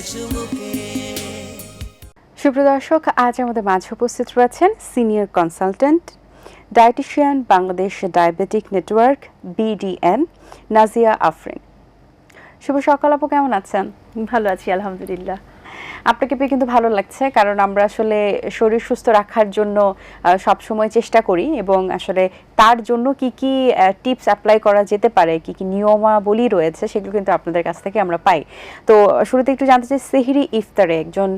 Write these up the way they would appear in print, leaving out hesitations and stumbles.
চুমুকে। সুপ্রিয় দর্শক, আজ আমাদের মাঝে উপস্থিত রয়েছেন senior consultant dietitian Bangladesh diabetic network BDN Nazia Afrin. শুভ সকাল আপু, কেমন আছেন? ভালো আছি আলহামদুলিল্লাহ। আপনাকে পেয়ে কিন্তু ভালো লাগছে, কারণ আমরা আসলে শরীর সুস্থ রাখার জন্য সব সময় চেষ্টা করি এবং আসলে তার জন্য কি কি টিপস অ্যাপ্লাই করা যেতে পারে, কি কি নিয়মাবলী রয়েছে, সেগুলো কিন্তু আপনাদের কাছ থেকে আমরা পাই। তো শুরুতে একটু জানতে চাই, সেহরি ইফতারে একজন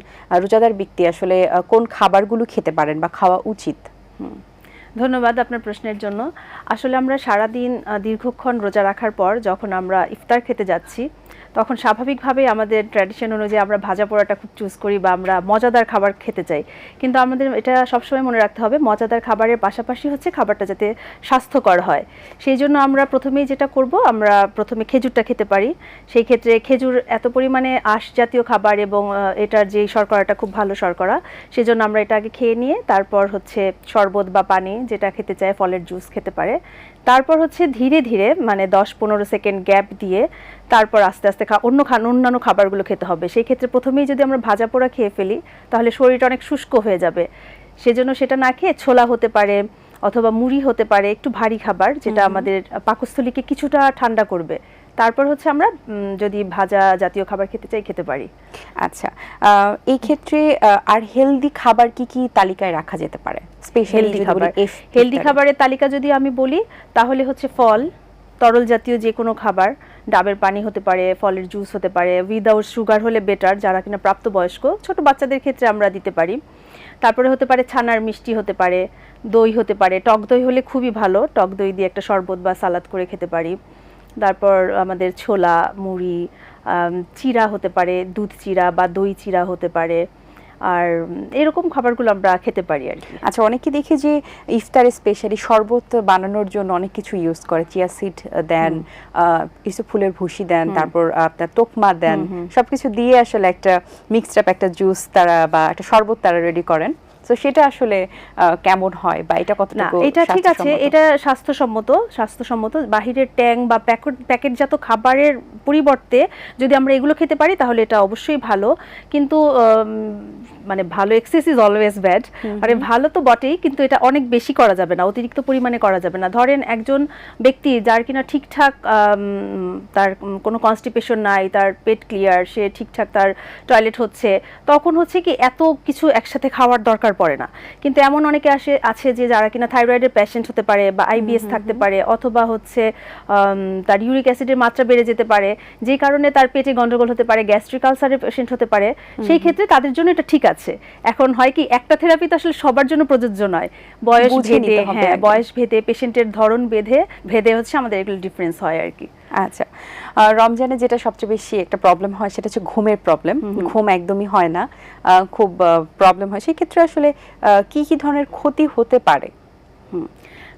রোজাদার ব্যক্তি আসলে কোন খাবারগুলো খেতে পারেন বা খাওয়া উচিত? ধন্যবাদ আপনার প্রশ্নের জন্য। আসলে আমরা সারাদিন দীর্ঘক্ষণ রোজা রাখার পর যখন আমরা ইফতার খেতে যাচ্ছি, তখন স্বাভাবিকভাবে আমাদের ট্র্যাডিশন অনুযায়ী আমরা ভাজা পোড়াটা খুব চুজ করি বা আমরা মজাদার খাবার খেতে চাই। কিন্তু আমাদের এটা সবসময় মনে রাখতে হবে, মজাদার খাবারের পাশাপাশি হচ্ছে খাবারটা যাতে স্বাস্থ্যকর হয়। সেই জন্য আমরা প্রথমেই যেটা করব, আমরা প্রথমে খেজুরটা খেতে পারি। সেই ক্ষেত্রে খেজুর এত পরিমাণে আঁশ জাতীয় খাবার এবং এটার যে শর্করাটা খুব ভালো শর্করা, সেই জন্য আমরা এটা আগে খেয়ে নিয়ে তারপর হচ্ছে শরবত বা পানি যেটা খেতে চায়, ফলের জুস খেতে পারে। তারপর হচ্ছে ধীরে ধীরে মানে 10-15 সেকেন্ড গ্যাপ দিয়ে তারপর আস্তে আস্তে অন্যান্য খাবারগুলো খেতে হবে। সেই ক্ষেত্রে প্রথমেই যদি আমরা ভাজা পোড়া খেয়ে ফেলি, তাহলে শরীরটা অনেক শুষ্ক হয়ে যাবে। সেজন্য সেটা না খেয়ে ছোলা হতে পারে অথবা মুড়ি হতে পারে, একটু ভারী খাবার যেটা আমাদের পাকস্থলীকে কিছুটা ঠান্ডা করবে। তারপর হচ্ছে আমরা যদি ভাজা জাতীয় খাবার খেতে চাই, খেতে পারি। আচ্ছা, এই ক্ষেত্রে আর হেলদি খাবার কি কি তালিকায় রাখা যেতে পারে? স্পেশালি হেলদি খাবারের তালিকা যদি আমি বলি, তাহলে হচ্ছে ফল, তরল জাতীয় যে কোনো খাবার, ডাবের পানি হতে পারে, ফলের জুস হতে পারে, উইদাউট সুগার হলে বেটার, যারা কিনা প্রাপ্তবয়স্ক, ছোট বাচ্চাদের ক্ষেত্রে আমরা দিতে পারি। তারপরে হতে পারে ছানার মিষ্টি হতে পারে, দই হতে পারে, টক দই হলে খুবই ভালো, টক দই দিয়ে একটা শরবত বা সালাদ করে খেতে পারি। তারপর আমাদের ছোলা, মুড়ি, চিরা হতে পারে, দুধ চিরা বা দই চিরা হতে পারে, আর এরকম খাবারগুলো আমরা খেতে পারি আর কি। আচ্ছা, অনেকে দেখি যে ইফতারে স্পেশালি শরবত বানানোর জন্য অনেক কিছু ইউজ করে, চিয়া সিড দেন, কিছু ফুলের ভুসি দেন, তারপর আপনার তোকমা দেন, সবকিছু দিয়ে আসলে একটা মিক্সড আপ একটা জুস তারা বা একটা শরবত তারা রেডি করেন। তো সেটা আসলে কেমন হয় বা এটা কতটুকু? এটা ঠিক আছে, এটা স্বাস্থ্যসম্মত। বাহিরের ট্যাং বা প্যাকেটজাত খাবারের পরিবর্তে যদি আমরা এগুলো খেতে পারি, তাহলে এটা অবশ্যই ভালো। কিন্তু মানে ভালো এক্সেস ইজ অলওয়েজ ব্যাড। মানে ভালো তো বটেই, কিন্তু এটা অনেক বেশি করা যাবে না, অতিরিক্ত পরিমাণে করা যাবে না। ধরেন একজন ব্যক্তি যার কিনা ঠিকঠাক তার কোনো কনস্টিপেশন নাই, তার পেট ক্লিয়ার, সে ঠিকঠাক তার টয়লেট হচ্ছে, তখন হচ্ছে কি এত কিছু একসাথে খাওয়ার দরকার পড়ে না। কিন্তু এমন অনেকে আছে যে যারা কিনা থাইরয়েডের পেশেন্ট হতে পারে বা IBS থাকতে পারে, অথবা হচ্ছে তার ইউরিক অ্যাসিডের মাত্রা বেড়ে যেতে পারে, যে কারণে তার পেটে গন্ডগোল হতে পারে, গ্যাস্ট্রিক আলসারের পেশেন্ট হতে পারে। সেই ক্ষেত্রে তাদের জন্য এটা ঠিক আছে। এখন হয় কি, একটা থেরাপি তো আসলে সবার জন্য প্রযোজ্য নয়, বয়স ভেদে পেশেন্টের ধরন ভেদে হচ্ছে আমাদের এগুলো ডিফারেন্স হয় আর কি। আচ্ছা, রমজানে যেটা সবচেয়ে বেশি একটা প্রবলেম হয় সেটা হচ্ছে ঘুমের প্রবলেম। ঘুম একদমই হয় না, খুব প্রবলেম হয়। সেই ক্ষেত্রে আসলে কি কি ধরনের ক্ষতি হতে পারে?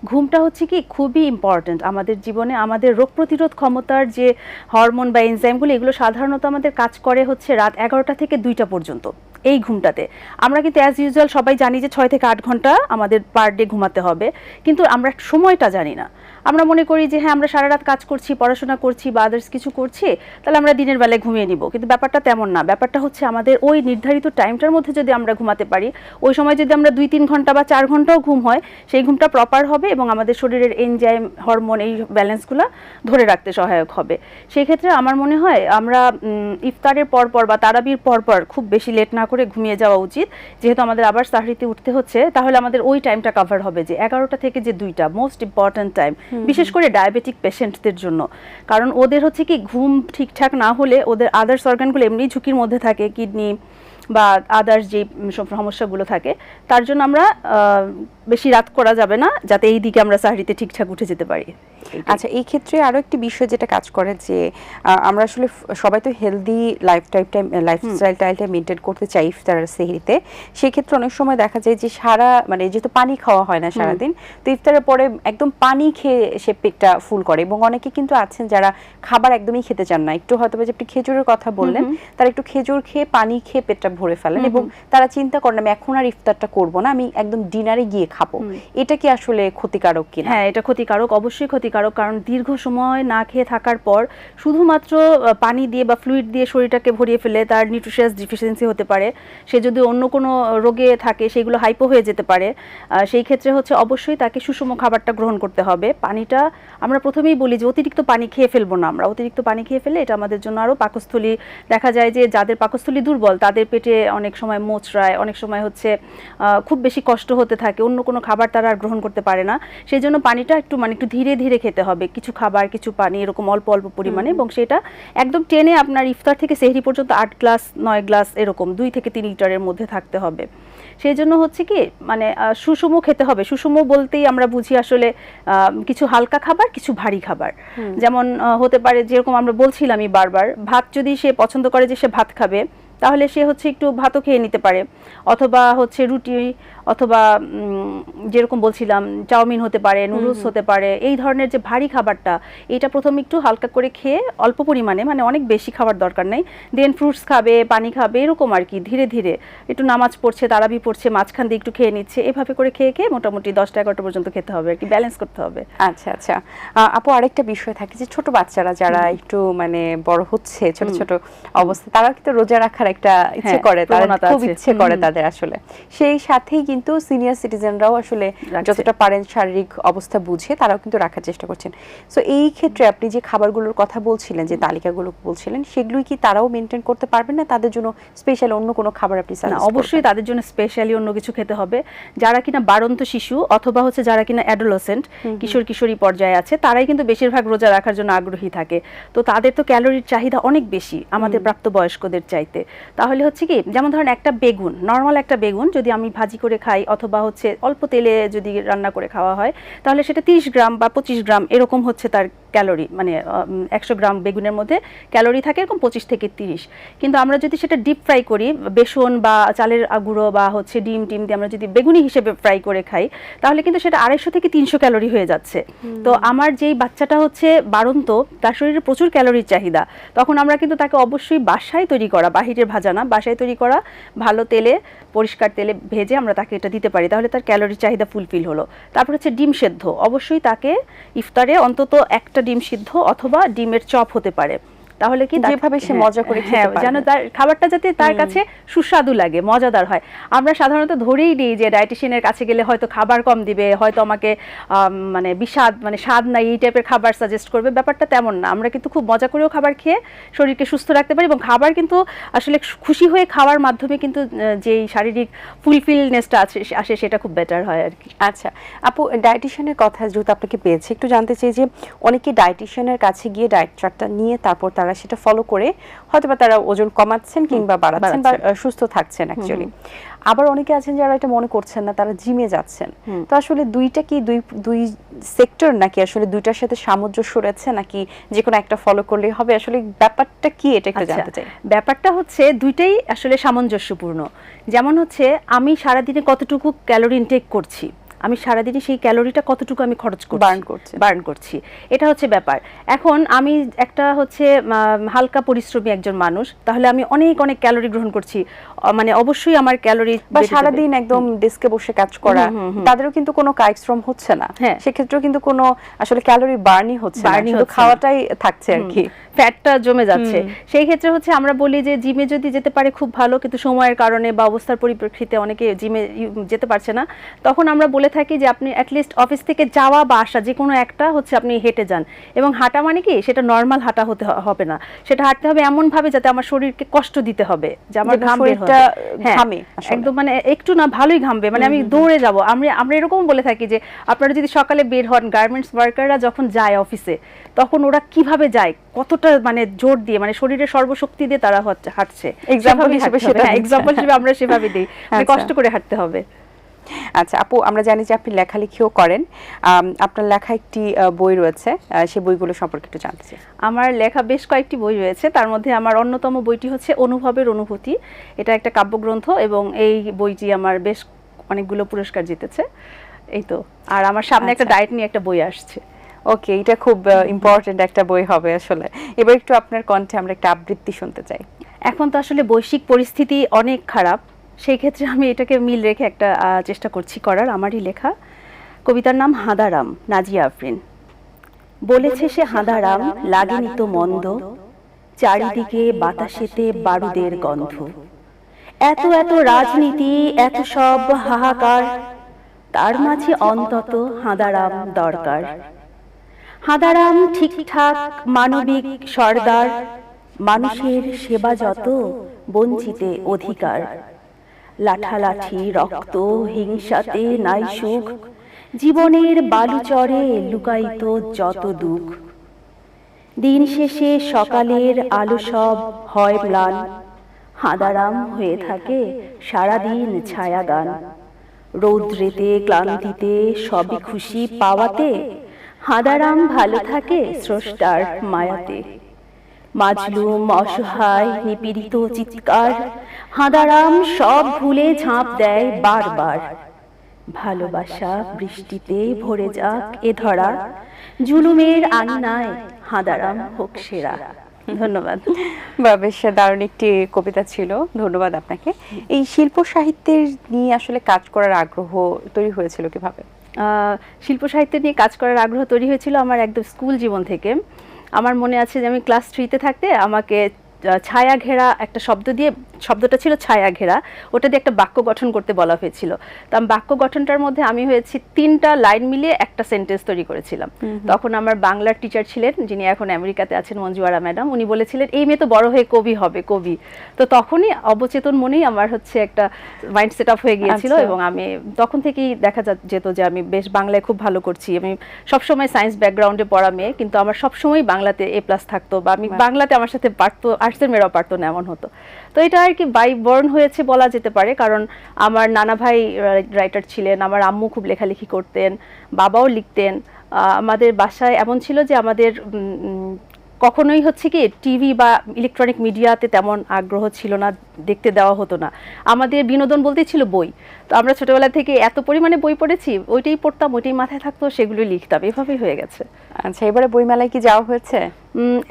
ঘুমটা হচ্ছে কি খুবই ইম্পর্ট্যান্ট আমাদের জীবনে। আমাদের রোগ প্রতিরোধ ক্ষমতার যে হরমোন বা এনজাইমগুলো, এগুলো সাধারণত আমাদের কাজ করে হচ্ছে রাত 11টা থেকে 2টা পর্যন্ত। এই ঘুমটাতে আমরা কিন্তু অ্যাজ ইউজুয়াল সবাই জানি যে 6 থেকে 8 ঘন্টা আমাদের পার ডে ঘুমাতে হবে, কিন্তু আমরা সময়টা জানি না। আমরা মনে করি যে হ্যাঁ, আমরা সারা রাত কাজ করছি, পড়াশোনা করছি বা আদার্স কিছু করছি, তাহলে আমরা দিনের বেলায় ঘুমিয়ে নিব। কিন্তু ব্যাপারটা তেমন না। ব্যাপারটা হচ্ছে আমাদের ওই নির্ধারিত টাইমটার মধ্যে যদি আমরা ঘুমাতে পারি, ওই সময় যদি আমরা 2-3 ঘন্টা বা 4 ঘন্টাও ঘুম হয়, সেই ঘুমটা প্রপার হবে এবং আমাদের শরীরের এনজাইম, হরমোন, এই ব্যালেন্সগুলো ধরে রাখতে সহায়ক হবে। সেই ক্ষেত্রে আমার মনে হয় আমরা ইফতারের পরপর বা তারাবির পরপর খুব বেশি লেট না করে ঘুমিয়ে যাওয়া উচিত। যেহেতু আমাদের আবার সাহরিতে উঠতে হচ্ছে, তাহলে আমাদের ওই টাইমটা কভার হবে, যে 11টা থেকে যে 2টা মোস্ট ইম্পর্ট্যান্ট টাইম, বিশেষ করে ডায়াবেটিক পেশেন্টদের জন্য। কারণ ওদের হচ্ছে কি ঘুম ঠিকঠাক না হলে ওদের আদার্স অর্গানগুলো এমনি ঝুঁকির মধ্যে থাকে, কিডনি বা আদার্স যে সমস্যাগুলো থাকে। তার জন্য আমরা বেশি রাত করা যাবে না, যাতে এই দিকে আমরা সাহরিতে ঠিকঠাক উঠে যেতে পারি। আচ্ছা, এই ক্ষেত্রে আরো একটি বিষয় যেটা কাজ করে যে আমরা আসলে সবাই তো হেলদি লাইফস্টাইলটা মেনটেন করতে চাই ইফতার সেহরিতে। সেক্ষেত্রে অনেক সময় দেখা যায় যে যেহেতু পানি খাওয়া হয় না সারাদিন, তো ইফতারের পরে একদম পানি খেয়ে সে পেটটা ফুল করে, এবং অনেকে কিন্তু আছেন যারা খাবার একদমই খেতে চান না। একটু হয়তো যে আপনি খেজুরের কথা বললেন, তারা একটু খেজুর খেয়ে পানি খেয়ে পেটটা ভরে ফেলেন এবং তারা চিন্তা করেন আমি এখন আর ইফতারটা করব না, আমি একদম ডিনারে গিয়ে খাবো। এটা কি আসলে ক্ষতিকারক কিনা? হ্যাঁ, এটা ক্ষতিকারক, অবশ্যই ক্ষতিকারক। কারণ দীর্ঘ সময় না খেয়ে থাকার পর শুধুমাত্র পানি দিয়ে বা ফ্লুইড দিয়ে শরীরটাকে ভরিয়ে ফেলে তার নিউট্রিশিয়াস ডিফিসিয়েন্সি হতে পারে। সে যদি অন্য কোনো রোগে থাকে সেগুলো হাইপো হয়ে যেতে পারে। সেই ক্ষেত্রে হচ্ছে অবশ্যই তাকে সুষম খাবারটা গ্রহণ করতে হবে। পানিটা আমরা প্রথমেই বলি যে অতিরিক্ত পানি খেয়ে ফেলবো না। আমরা অতিরিক্ত পানি খেয়ে ফেলে এটা আমাদের জন্য আরও পাকস্থলী, দেখা যায় যে যাদের পাকস্থলী দুর্বল তাদের পেটে অনেক সময় মোচড়ায়, অনেক সময় হচ্ছে খুব বেশি কষ্ট হতে থাকে, অন্য কোনো খাবার তারা আর গ্রহণ করতে পারে না। সেই জন্য পানিটা একটু ধীরে ধীরে খেতে হবে, কিছু খাবার কিছু পানি এরকম অল্প অল্প পরিমাণে, এবং সেটা একদম টেনে আপনার ইফতার থেকে সেহরি পর্যন্ত 8 গ্লাস 9 গ্লাস এরকম 2 থেকে 3 লিটারের মধ্যে থাকতে হবে। সেই জন্য হচ্ছে কি সুষম খেতে হবে। সুষম বলতেই আমরা বুঝি আসলে কিছু হালকা খাবার কিছু ভারী খাবার। যেমন হতে পারে যেরকম আমরা বলছিলামই বারবার, ভাত যদি সে পছন্দ করে যে সে ভাত খাবে তাহলে সে হচ্ছে একটু ভাতও খেয়ে নিতে পারে, অথবা হচ্ছে রুটি, অথবা যেরকম বলছিলাম চাউমিন হতে পারে, নুডলস হতে পারে। এই ধরনের যে ভারী খাবারটা এটা প্রথমে একটু হালকা করে খেয়ে অল্প পরিমাণে, অনেক বেশি খাবার দরকার নেই, দেন ফ্রুটস খাবে, পানি খাবে, এরকম আর কি ধীরে ধীরে একটু নামাজ পড়ছে, তারাবি পড়ছে, মাঝখান দিয়ে একটু খেয়ে নিচ্ছে, এভাবে করে খেয়ে খেয়ে মোটামুটি 10টা 11টা পর্যন্ত খেতে হবে আর কি, ব্যালেন্স করতে হবে। আচ্ছা আচ্ছা আপু, আরেকটা বিষয় থাকে যে ছোট বাচ্চারা যারা একটু বড় হচ্ছে, ছোট ছোট অবস্থা, তারা কিন্তু রোজা রাখার একটা ইচ্ছে করে, তারা খুব ইচ্ছে করে তাদের আসলে। সেই সাথেই কিন্তু সিনিয়র সিটিজেনরাও আসলে যতটা পারেন শারীরিক অবস্থা বুঝে তারাও কিন্তু রাখার চেষ্টা করছেন। সো এই ক্ষেত্রে আপনি যে খাবারগুলোর কথা বলছিলেন, যে তালিকাগুলো বলছিলেন, সেগুলোই কি তারাও মেনটেন করতে পারবেন, না তাদের জন্য স্পেশাল অন্য কোনো খাবার আপনি সাজেস্ট করবেন? অবশ্যই তাদের জন্য স্পেশালি অন্য কিছু খেতে হবে। যারা কিনা বাড়ন্ত শিশু অথবা হচ্ছে যারা কিনা অ্যাডোলেসেন্ট, কিশোর কিশোরী পর্যায়ে আছে, তারাই কিন্তু বেশিরভাগ রোজা রাখার জন্য আগ্রহী থাকে। তো তাদের তো ক্যালোরির চাহিদা অনেক বেশি আমাদের প্রাপ্তবয়স্কদের চাইতে। তাহলে হচ্ছে কি, যেমন ধরেন একটা বেগুন, নর্মাল একটা বেগুন যদি আমি ভাজি করে খাই অথবা হচ্ছে অল্প তেলে যদি রান্না করে খাওয়া হয়, তাহলে সেটা 30 গ্রাম বা 25 গ্রাম এরকম হচ্ছে তার ক্যালোরি। 100 গ্রাম বেগুনের মধ্যে ক্যালোরি থাকে এরকম 25 থেকে 30। কিন্তু আমরা যদি সেটা ডিপ ফ্রাই করি, বেসন বা চালের গুঁড়ো বা হচ্ছে ডিম দিয়ে আমরা যদি বেগুনি হিসেবে ফ্রাই করে খাই, তাহলে কিন্তু সেটা 250 থেকে 300 ক্যালোরি হয়ে যাচ্ছে। তো আমার যেই বাচ্চাটা হচ্ছে বাড়ন্ত, তার শরীরে প্রচুর ক্যালোরির চাহিদা, তখন আমরা কিন্তু তাকে অবশ্যই বাসায় তৈরি করা, বাহিরের ভাজা না, বাসায় তৈরি করা ভালো তেলে, পরিষ্কার তেলে ভেজে আমরা তাকে এটা দিতে পারি, তাহলে তার ক্যালোরির চাহিদা ফুলফিল হলো। তারপর হচ্ছে ডিম সেদ্ধ, অবশ্যই তাকে ইফতারে অন্তত একটা ডিম সিদ্ধ অথবা ডিমের চপ হতে পারে, তাহলে কি যেভাবে সে মজা করে খেতে পারবে, যেন তার খাবারটা যাতে তার কাছে সুস্বাদু লাগে, মজাদার হয়। আমরা সাধারণত ধরেই নিই যে ডায়েটিশিয়ানের কাছে গেলে হয়তো খাবার কম দিবে, হয়তো আমাকে বিস্বাদ স্বাদ নাই এই টাইপের খাবার সাজেস্ট করবে। ব্যাপারটা তেমন না। আমরা কিন্তু খুব মজা করেও খাবার খেয়ে শরীরকে সুস্থ রাখতে পারি, এবং খাবার কিন্তু আসলে খুশি হয়ে খাওয়ার মাধ্যমে কিন্তু যেই শারীরিক ফুলফিলনেসটা আসে সেটা খুব বেটার হয় আর কি। আচ্ছা আপু, ডায়েটিশিয়ানের কথা যেহেতু আপনাকে পেয়েছি, একটু জানতে চাই যে অনেকে ডায়েটিশিয়ানের কাছে গিয়ে ডায়েট চার্টটা নিয়ে তারপর তারা সেটা ফলো করে হয়তোবা তারা ওজন কমাচ্ছেন কিংবা বাড়াচ্ছেন বা সুস্থ থাকছেন অ্যাকচুয়ালি। আবার অনেকে আছেন যারা এটা মনে করছেন না, তারা জিমে যাচ্ছেন। তো আসলে দুইটা কি দুই সেক্টর, নাকি আসলে দুইটার সাথে সামঞ্জস্য রয়েছে, নাকি যে কোনো একটা ফলো করলেই হবে? আসলে ব্যাপারটা কি এটা একটু জানতে চাই। ব্যাপারটা হচ্ছে দুইটাই আসলে সামঞ্জস্যপূর্ণ। যেমন হচ্ছে আমি সারাদিনে কতটুকু ক্যালোরি ইনটেক করছি, আমি সারাদিনে সেই ক্যালোরিটা কতটুকু আমি খরচ করছি, বার্ন করছি, এটা হচ্ছে ব্যাপার। এখন আমি একটা হচ্ছে হালকা পরিশ্রমী একজন মানুষ, তাহলে আমি অনেক অনেক ক্যালোরি গ্রহণ করছি, অবশ্যই আমার ক্যালোরি, বা সারাদিন একদম ডেস্কে বসে কাজ করা, তাদেরও কিন্তু কোনো কায়িক শ্রম হচ্ছে না, সেক্ষেত্রেও কিন্তু কোনো আসলে ক্যালোরি বার্নই হচ্ছে না, শুধু খাওয়াটাই থাকছে আর কি, ফ্যাটটা জমে যাচ্ছে। সেই ক্ষেত্রে হচ্ছে আমরা বলি যে জিমে যদি যেতে পারে খুব ভালো, কিন্তু সময়ের কারণে বা অবস্থার পরিপ্রেক্ষিতে অনেকে জিমে যেতে পারছে না, তখন আমরা বলে থাকি যে আপনি অ্যাটলিস্ট অফিস থেকে যাওয়া বা আসা যে কোনো একটা হচ্ছে আপনি হেঁটে যান। এবং হাঁটা কি সেটা নর্মাল হাঁটা হতে হবে না, সেটা হাঁটতে হবে এমন ভাবে যাতে আমার শরীরকে কষ্ট দিতে হবে, যে আমার ঘাম বের হবে, একদম একটু না ভালোই ঘামবে, আমি দৌড়ে যাব। আমরা এরকম বলে থাকি যে আপনারা যদি সকালে বের হন, গার্মেন্টস ওয়ার্কাররা যখন যায় অফিসে, তখন ওরা কিভাবে যায়, কতটা জোর দিয়ে, শরীরের সর্বশক্তি দিয়ে তারা হাঁটছে, এক্সাম্পল হিসেবে আমরা সেভাবে দিই, কষ্ট করে হাঁটতে হবে। আচ্ছা আপু, আমরা জানি যে আপনি লেখালেখিও করেন, আপনার লেখা একটি বই রয়েছে, সেই বইগুলো সম্পর্কে একটু জানতে চাই। আমার লেখা বেশ কয়েকটি বই রয়েছে, তার মধ্যে আমার অন্যতম বইটি হচ্ছে অনুভবের অনুভূতি। এটা একটা কাব্যগ্রন্থ, এবং এই বইটি আমার বেশ অনেকগুলো পুরস্কার জিতেছে। এই তো, আর আমার সামনে একটা ডায়েট নিয়ে একটা বই আসছে। ওকে, এটা খুব ইম্পর্টেন্ট একটা বই হবে আসলে। এবার একটু আপনার কণ্ঠে আমরা একটা আবৃত্তি শুনতে চাই। এখন তো আসলে বৈশ্বিক পরিস্থিতি অনেক খারাপ, সেই ক্ষেত্রে আমি এটাকে মিল রেখে একটা চেষ্টা করছি করার। আমারই লেখা কবিতার নাম হাঁদারাম, নাজিয়া আফরিন। বলেছে সে হাঁদারাম, লাগেনি তো মন্দ, চারিদিকে বাতাসেতে বারুদের গন্ধ। এত এত রাজনীতি, এত সব হাহাকার, তার মাঝে অন্তত হাঁদারাম দরকার। হাঁদারাম ঠিকঠাক মানবিক সর্দার, মানুষের সেবা যত, বঞ্চিতে অধিকার। লাঠালাঠি রক্ত হিংসাতে নাই সুখ, জীবনের বালুচরে লুকায়িত যত দুঃখ। দিন শেষে সকালের আলো সব হয় ম্লান, হাঁদারাম হয়ে থাকে সারাদিন ছায়াগান। রৌদ্রেতে ক্লান্তিতে সবই খুশি পাওয়াতে, হাঁদারাম ভালো থাকে স্রষ্টার মায়াতে। মাজলুম অসহায় নিপীড়িত চিৎকার, হাঁদারাম সব ভুলে ঝাঁপ দেয় বারবার। ভালোবাসা বৃষ্টিতে ভরে যাক এ ধরা, জুলুমের আঙিনায় হাঁদারাম হোক সেরা। ধন্যবাদ। বা বেশ দারুণ একটি কবিতা ছিল, ধন্যবাদ আপনাকে। এই শিল্প সাহিত্যের নিয়ে আসলে কাজ করার আগ্রহ তৈরি হয়েছিল কিভাবে? শিল্প সাহিত্য নিয়ে কাজ করার আগ্রহ তৈরি হয়েছিল আমার একদম স্কুল জীবন থেকে। আমার মনে আছে যে আমি ক্লাস 3-তে থাকতে আমাকে ছায়া ঘেরা একটা শব্দ দিয়ে, শব্দটা ছিল ছায়া ঘেরা, ওটা দিয়ে একটা বাক্য গঠন করতে বলা হয়েছিল। তো আমি বাক্য গঠনটার মধ্যে আমি হয়েছি 3টা লাইন মিলিয়ে একটা সেন্টেন্স তৈরি করেছিলাম। তখন আমার বাংলার টিচার ছিলেন, যিনি এখন আমেরিকাতে আছেন, মঞ্জুয়ারা ম্যাডাম, উনি বলেছিলেন এই মেয়ে তো বড় হয়ে কবি হবে, কবি। তো তখনই অবচেতন মনেই আমার হচ্ছে একটা মাইন্ড সেট আপ হয়ে গিয়েছিল, এবং আমি তখন থেকেই দেখা যেত যে আমি বেশ বাংলায় খুব ভালো করছি। আমি সবসময় সায়েন্স ব্যাকগ্রাউন্ডে পড়া মেয়ে, কিন্তু আমার সবসময় বাংলাতে A+ থাকতো, বা আমি বাংলাতে আমার সাথে পারতো, আর্টসের মেয়েরাও পারতো না, এমন হতো। তো এটা আর কি বাই বর্ন হয়েছে বলা যেতে পারে, কারণ আমার নানা ভাই রাইটার ছিলেন, আমার আম্মু খুব লেখালেখি করতেন, বাবাও লিখতেন। আমাদের বাসায় এমন ছিল যে আমাদের কখনোই হচ্ছে কি টিভি বা ইলেকট্রনিক মিডিয়াতে তেমন আগ্রহ ছিল না, দেখতে দেওয়া হতো না। আমাদের বিনোদন বলতেই ছিল বই। তো আমরা ছোটবেলা থেকে এত পরিমাণে বই পড়েছি, ওইটাই পড়তাম, ওইটাই মাথায় থাকতো, সেগুলোই লিখতাম, এভাবেই হয়ে গেছে। আচ্ছা, এবারে বইমেলায় কি যাওয়া হয়েছে?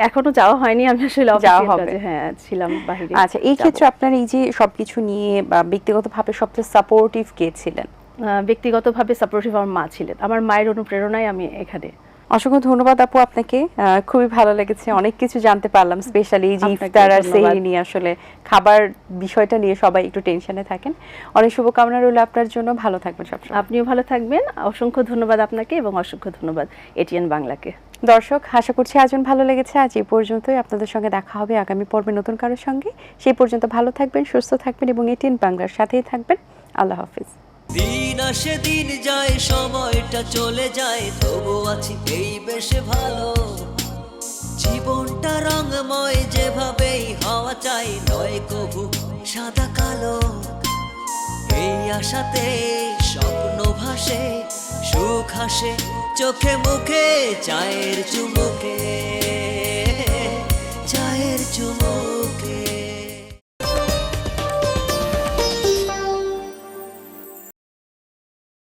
এখনো যাওয়া হয়নি, আমি আসলে যাওয়া হবে। হ্যাঁ, ছিলাম বাইরে। আচ্ছা, এই ক্ষেত্রে আপনার এই যে সবকিছু নিয়ে বা ব্যক্তিগতভাবে সবচেয়ে সাপোর্টিভ কে ছিলেন? ব্যক্তিগতভাবে সাপোর্টিভ আমার মা ছিলেন, আমার মায়ের অনুপ্রেরণায় আমি এখানে। অসংখ্য ধন্যবাদ আপু আপনাকে, খুবই ভালো লেগেছে, অনেক কিছু জানতে পারলাম, স্পেশালি এই যে ইফতার আর সেহরি নিয়ে, আসলে খাবার বিষয়টা নিয়ে সবাই একটু টেনশনে থাকেন। অনেক শুভকামনা রইল আপনার জন্য, ভালো থাকবেন সবসময়। আপনিও ভালো থাকবেন, অসংখ্য ধন্যবাদ আপনাকে, এবং অসংখ্য ধন্যবাদ এটিএন বাংলাকে। দর্শক, আশা করছি আজও ভালো লেগেছে। আজ এই পর্যন্তই, আপনাদের সঙ্গে দেখা হবে আগামী পর্বে নতুন কারোর সঙ্গে। সেই পর্যন্ত ভালো থাকবেন, সুস্থ থাকবেন, এবং এটিএন বাংলার সাথেই থাকবেন। আল্লাহ হাফিজ। দিন আসে দিন যায়, সময়টা চলে যায়, তবু আছি এই বেশ ভালো। জীবনটা রঙময়, যেভাবেই হওয়া চাই, নয় কবু সাদা কালো। এই আশাতে স্বপ্ন ভাসে, সুখ হাসে চোখে মুখে, চায়ের চুমুক